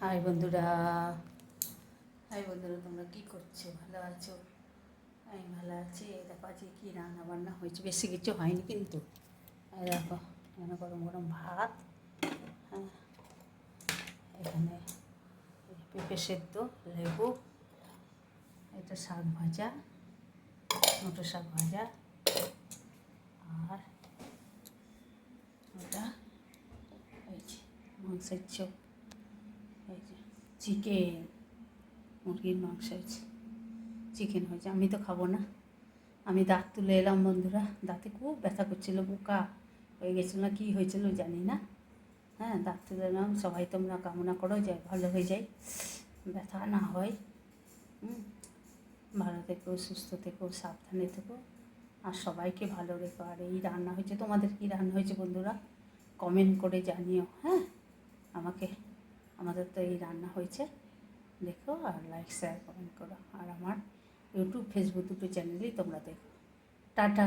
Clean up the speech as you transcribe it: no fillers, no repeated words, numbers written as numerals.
High বন্ধুরা, তোমরা কী করছো? ভালো আছো? আমি ভালো আছি। এই দেখো আজকে কী রান্না বান্না হয়েছে, বেশি কিছু হয়নি কিন্তু। এই দেখো এখানে গরম গরম ভাত, হ্যাঁ, এখানে পেঁপে সেদ্ধ, লেবু, এটা শাক ভাজা, মোটো শাক ভাজা, আর ওটা এই যে মাংসের চোখ, এই যে চিকেন, মুরগির মাংস হয়েছে, চিকেন হয়েছে। আমি তো খাবো না, আমি দাঁত তুলে এলাম বন্ধুরা। দাঁতে খুব ব্যথা করছিলো, বোকা হয়ে গেছিলো না, কী হয়েছিল জানি না। হ্যাঁ, দাঁত তুলে এলাম। সবাই তোমরা কামনা করো যে ভালো হয়ে যায়, ব্যথা না হয়। ভালো থেকো, সুস্থ থেকো, সাবধানে থেকো, আর সবাইকে ভালো রেখো। আর এই রান্না হয়েছে, তোমাদের কী রান্না হয়েছে বন্ধুরা কমেন্ট করে জানিও। হ্যাঁ, আমাদের তো এই রান্না হয়েছে, দেখো আর লাইক শেয়ার কমেন্ট করো। আর আমার ইউটিউব ফেসবুক দুটো চ্যানেলেই তোমরা দেখো। টাটা।